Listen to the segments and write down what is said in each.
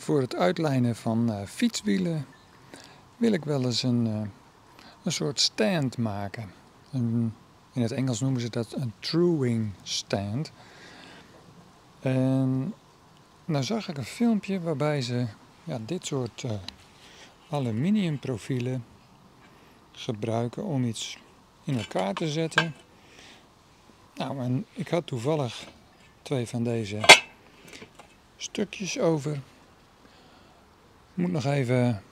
Voor het uitlijnen van fietswielen wil ik wel eens een soort stand maken. In het Engels noemen ze dat een truing stand. En nou zag ik een filmpje waarbij ze dit soort aluminium profielen gebruiken om iets in elkaar te zetten. Nou, en ik had toevallig 2 van deze stukjes over. Moet nog even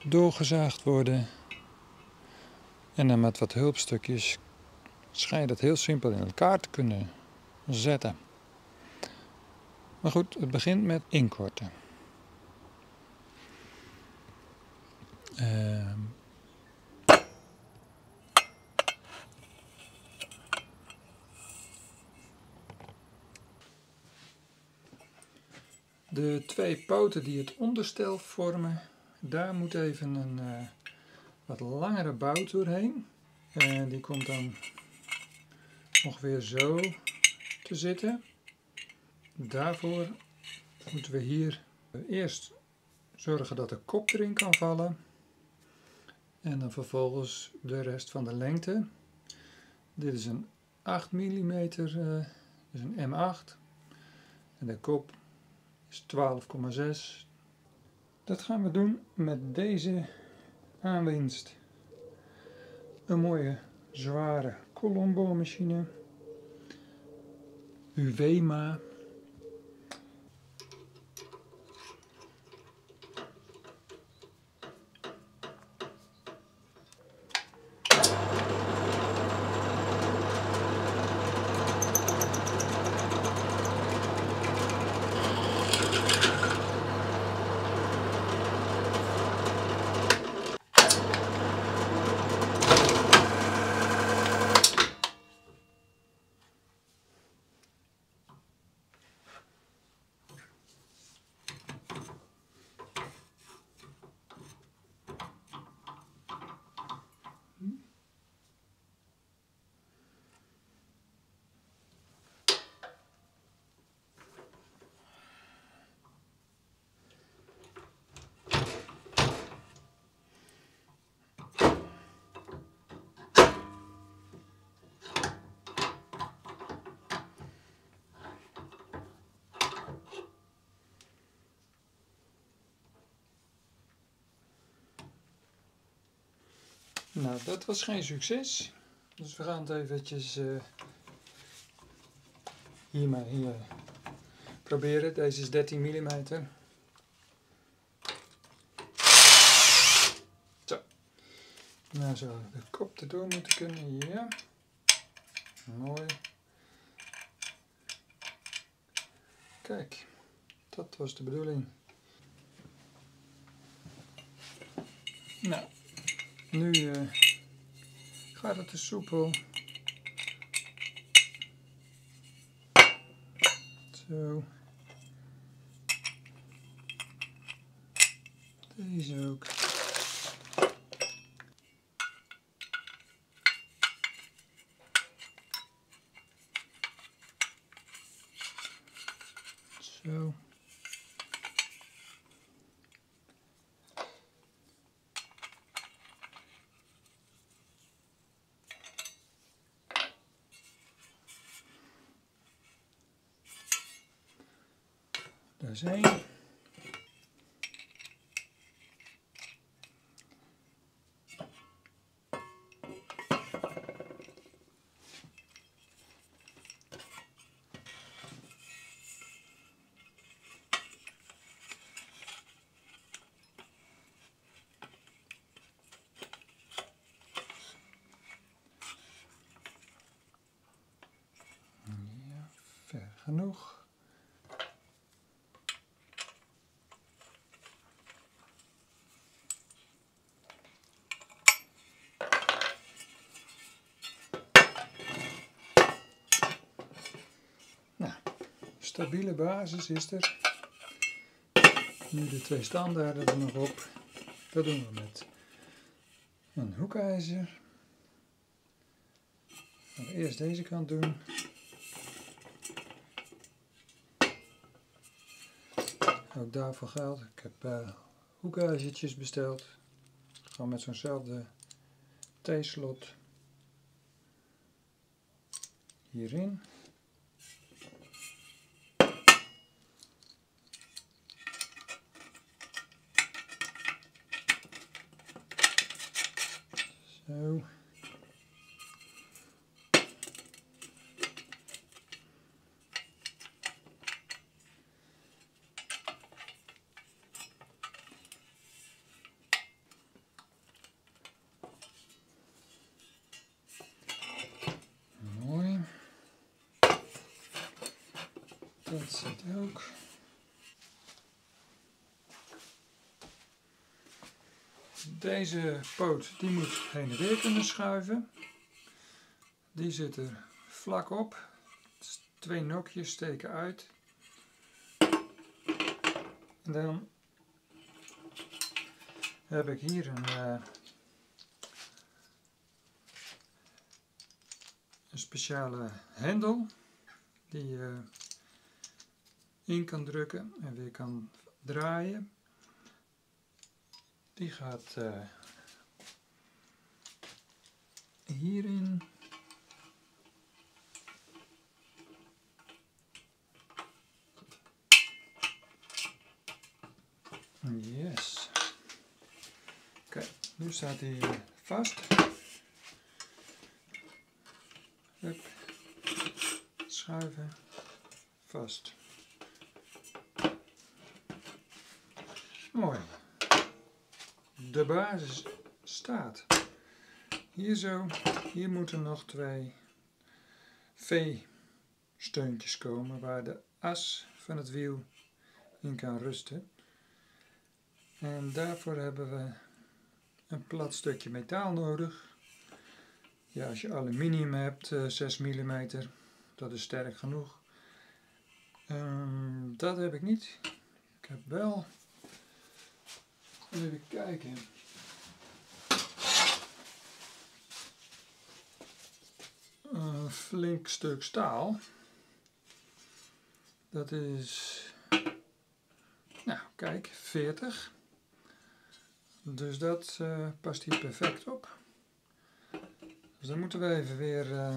doorgezaagd worden. En dan met wat hulpstukjes schijnt het heel simpel in elkaar te kunnen zetten. Maar goed, het begint met inkorten. De 2 poten die het onderstel vormen, daar moet even een wat langere bout doorheen. En die komt dan ongeveer zo te zitten. Daarvoor moeten we hier eerst zorgen dat de kop erin kan vallen. En dan vervolgens de rest van de lengte. Dit is een 8 mm, dus een M8. En de kop is 12,6. Dat gaan we doen met deze aanwinst. Een mooie zware kolomboormachine. UWEMA. Nou, dat was geen succes. Dus we gaan het eventjes hier proberen. Deze is 13 mm. Zo. Nou zou de kop erdoor moeten kunnen. Ja. Mooi. Kijk, dat was de bedoeling. Nou, nu gaat het te soepel. Zo. Deze ook. Zo. Daar is één. Ja, ver genoeg. Stabiele basis is er. Nu de 2 standaarden er nog op. Dat doen we met een hoekijzer. Gaan we eerst deze kant doen. Ook daarvoor geldt. Ik heb hoekijzertjes besteld. Gewoon met zo'nzelfde T-slot hierin. Zo. Mooi. Dat zit ook. Deze poot die moet heen en weer kunnen schuiven. Die zit er vlak op. 2 nokjes steken uit. En dan heb ik hier een speciale hendel die je in kan drukken en weer kan draaien. Die gaat hierin. Yes. Oké, nu staat hij vast. Hup. Schuiven. Vast. Mooi. De basis staat. Hier zo. Hier moeten nog 2 V-steuntjes komen waar de as van het wiel in kan rusten. En daarvoor hebben we een plat stukje metaal nodig. Ja, als je aluminium hebt, 6 mm, dat is sterk genoeg. Dat heb ik niet. Ik heb wel, even kijken, een flink stuk staal. Dat is, nou kijk, 40. Dus dat past hier perfect op. Dus daar moeten we even weer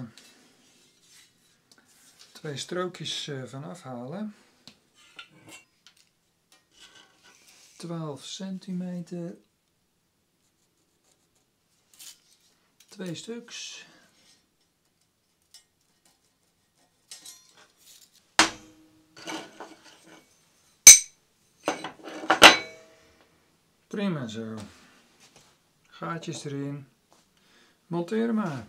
2 strookjes van afhalen. 12 centimeter. 2 stuks. Prima zo. Gaatjes erin. Monteer maar.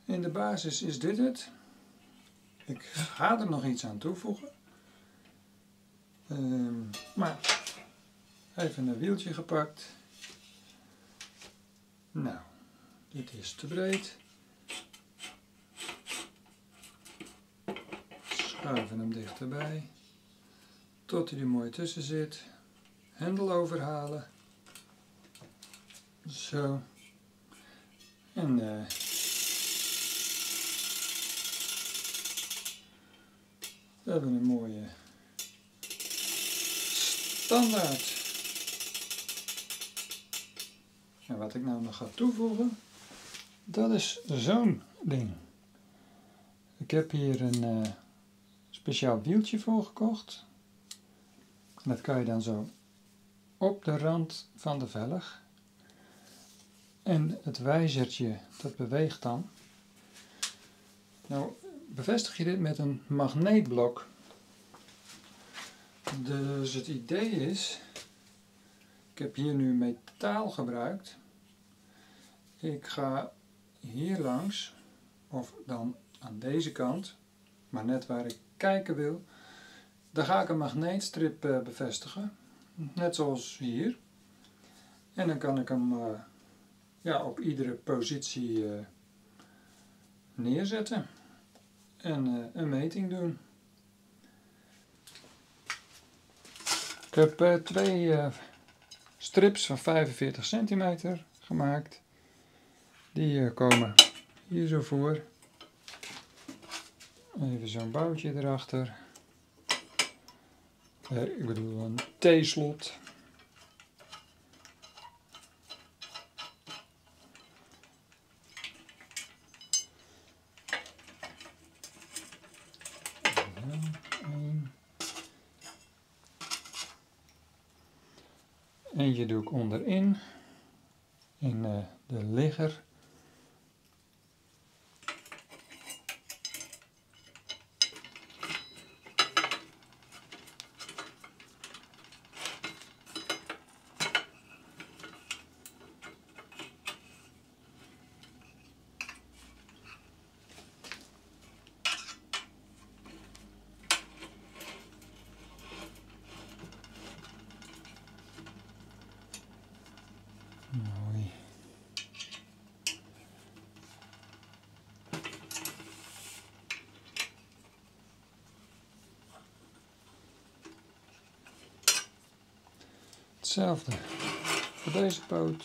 In de basis is dit het. Ik ga er nog iets aan toevoegen. Maar even een wieltje gepakt. Nou, dit is te breed. Schuiven hem dichterbij. Tot hij er mooi tussen zit. Hendel overhalen. Zo. En we hebben een mooie standaard. En wat ik nou nog ga toevoegen, dat is zo'n ding. Ik heb hier een speciaal wieltje voor gekocht. En dat kan je dan zo op de rand van de velg. En het wijzertje, dat beweegt dan. Nou, bevestig je dit met een magneetblok. Dus het idee is, ik heb hier nu metaal gebruikt. Ik ga hier langs, of dan aan deze kant, maar net waar ik kijken wil, daar ga ik een magneetstrip bevestigen. Net zoals hier. En dan kan ik hem op iedere positie neerzetten en een meting doen. Ik heb twee strips van 45 centimeter gemaakt. Die komen hier zo voor. Even zo'n boutje erachter. Ik bedoel een T-slot. Eentje doe ik onderin, in de ligger. Mooi. Hetzelfde voor deze poot.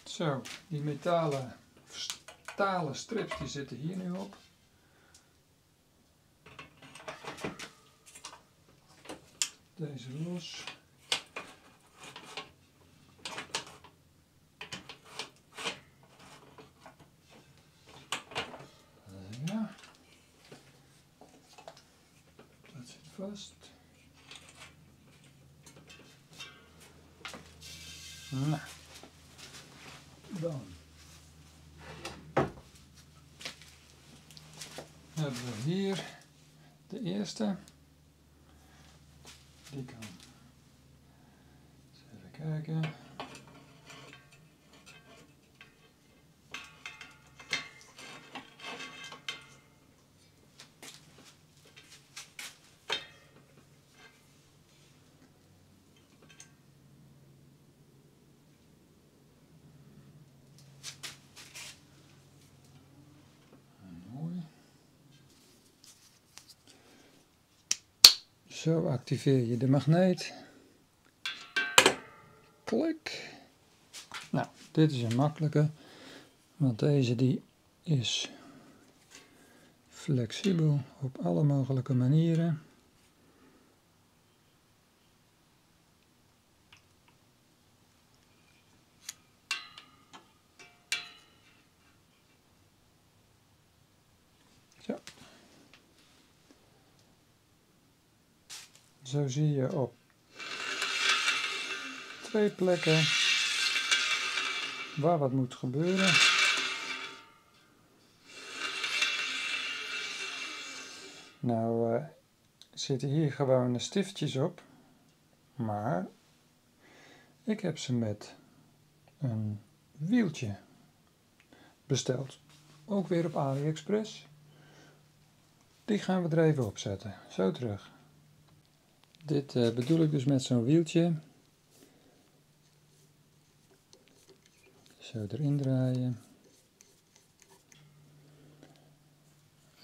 Zo, die stalen strips die zitten hier nu op. Deze los. Ja. Dat zit vast. Nou. Dan hebben we hier de eerste. Die kan. Eens even kijken. Zo activeer je de magneet. Klik. Nou, dit is een makkelijke, want deze die is flexibel op alle mogelijke manieren. Zo. Zo zie je op 2 plekken waar wat moet gebeuren. Nou zitten hier gewone stiftjes op, maar ik heb ze met een wieltje besteld. Ook weer op AliExpress. Die gaan we er even op zetten. Zo terug. Dit bedoel ik dus met zo'n wieltje. Zo erin draaien.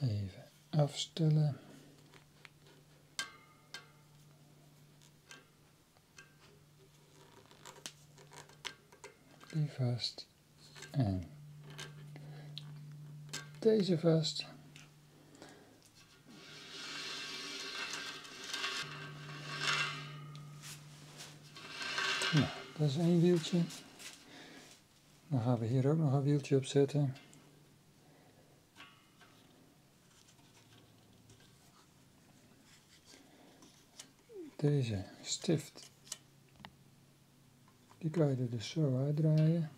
Even afstellen. Die vast. En deze vast. Nou, dat is één wieltje. Dan gaan we hier ook nog een wieltje op zetten. Deze stift, die kan je er dus zo uitdraaien.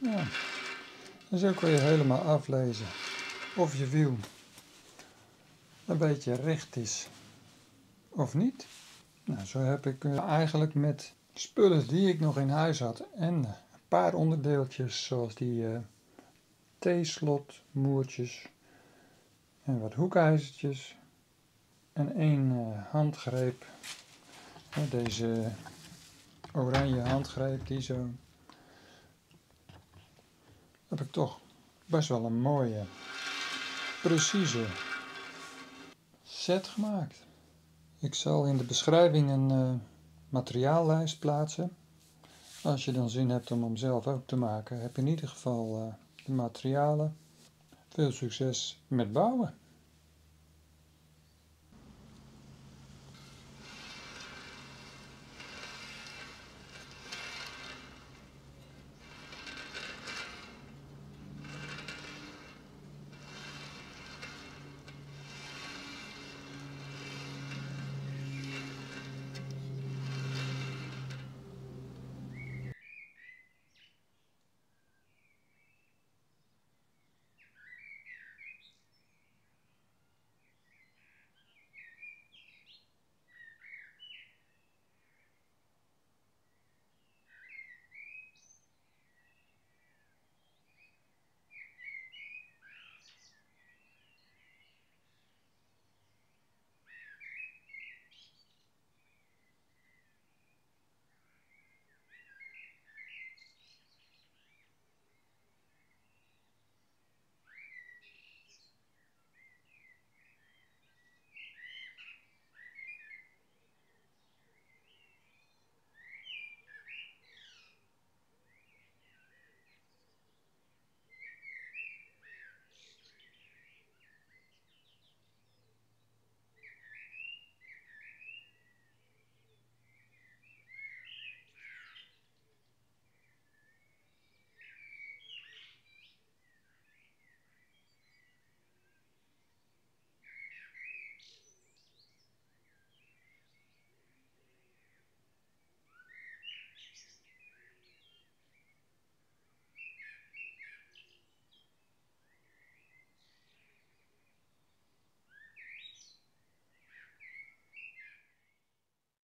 Ja, en zo kun je helemaal aflezen of je wiel een beetje recht is of niet. Nou, zo heb ik eigenlijk met spullen die ik nog in huis had en een paar onderdeeltjes zoals die T-slot moertjes en wat hoekijzertjes en één handgreep. Deze oranje handgreep die zo, heb ik toch best wel een mooie, precieze set gemaakt. Ik zal in de beschrijving een materiaallijst plaatsen. Als je dan zin hebt om hem zelf ook te maken, heb je in ieder geval de materialen. Veel succes met bouwen!